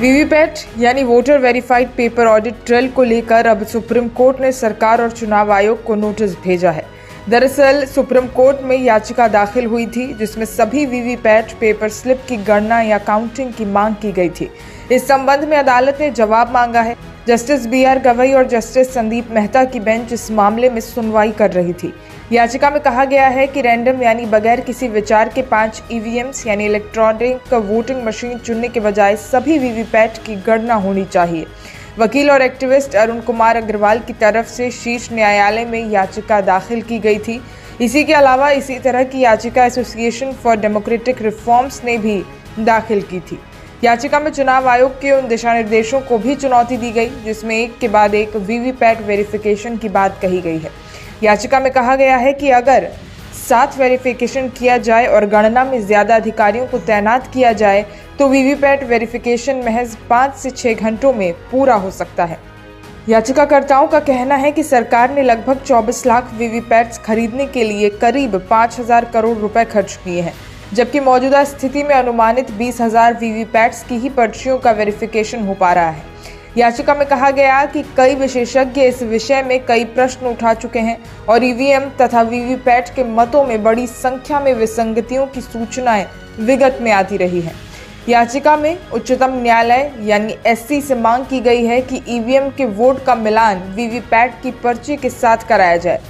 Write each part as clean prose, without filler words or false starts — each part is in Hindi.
वीवीपैट यानी voter verified paper audit trail को लेकर अब सुप्रीम कोर्ट ने सरकार और चुनाव आयोग को नोटिस भेजा है। दरअसल सुप्रीम कोर्ट में याचिका दाखिल हुई थी जिसमें सभी वीवीपैट पेपर स्लिप की गणना या काउंटिंग की मांग की गई थी। इस संबंध में अदालत ने जवाब मांगा है। जस्टिस BR गवई और जस्टिस संदीप मेहता की बेंच इस मामले में सुनवाई कर रही थी। याचिका में कहा गया है कि रैंडम यानी बगैर किसी विचार के 5 EVMs यानी इलेक्ट्रॉनिक वोटिंग मशीन चुनने के बजाय सभी वीवीपैट की गणना होनी चाहिए। वकील और एक्टिविस्ट अरुण कुमार अग्रवाल की तरफ से शीर्ष न्यायालय में याचिका दाखिल की गई थी। इसी के अलावा इसी तरह की याचिका एसोसिएशन फॉर डेमोक्रेटिक रिफॉर्म्स ने भी दाखिल की थी। याचिका में चुनाव आयोग के उन दिशा निर्देशों को भी चुनौती दी गई जिसमें एक के बाद एक वीवीपैट वेरिफिकेशन की बात कही गई है। याचिका में कहा गया है कि अगर साथ वेरिफिकेशन किया जाए और गणना में ज्यादा अधिकारियों को तैनात किया जाए तो वीवीपैट वेरिफिकेशन महज 5 से 6 घंटों में पूरा हो सकता है। याचिकाकर्ताओं का कहना है कि सरकार ने लगभग 24 लाख वीवीपैट्स खरीदने के लिए करीब 5,000 करोड़ रुपए खर्च किए हैं, जबकि मौजूदा स्थिति में अनुमानित 20,000 वीवीपैट्स की ही पर्चियों का वेरिफिकेशन हो पा रहा है। याचिका में कहा गया कि कई विशेषज्ञ इस विषय में कई प्रश्न उठा चुके हैं और EVM तथा वीवीपैट के मतों में बड़ी संख्या में विसंगतियों की सूचनाएं विगत में आती रही हैं। याचिका में उच्चतम न्यायालय यानी SC से मांग की गई है कि EVM के वोट का मिलान वीवीपैट की पर्ची के साथ कराया जाए।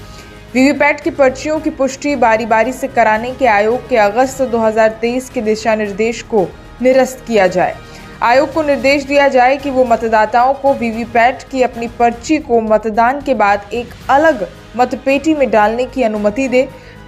वीवीपैट की पर्चियों की पुष्टि बारी बारी से कराने के आयोग के अगस्त 2023 के दिशा निर्देश को निरस्त किया जाए। आयोग को निर्देश दिया जाए कि वो मतदाताओं को वीवीपैट की अपनी पर्ची को मतदान के बाद एक अलग मतपेटी में डालने की अनुमति दे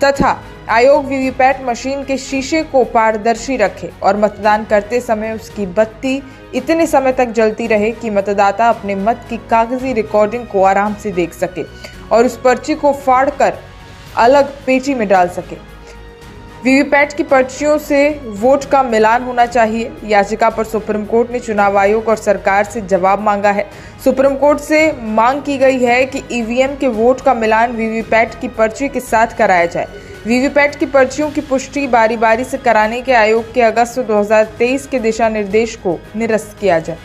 तथा आयोग वीवीपैट मशीन के शीशे को पारदर्शी रखे और मतदान करते समय उसकी बत्ती इतने समय तक जलती रहे कि मतदाता अपने मत की कागजी रिकॉर्डिंग को आराम से देख सके और उस पर्ची को फाड़कर अलग पेटी में डाल सके। वीवीपैट की पर्चियों से वोट का मिलान होना चाहिए। याचिका पर सुप्रीम कोर्ट ने चुनाव आयोग और सरकार से जवाब मांगा है। सुप्रीम कोर्ट से मांग की गई है कि EVM के वोट का मिलान वीवीपैट की पर्ची के साथ कराया जाए। वीवीपैट की पर्चियों की पुष्टि बारी बारी से कराने के आयोग के अगस्त 2023 के दिशा निर्देश को निरस्त किया जाए।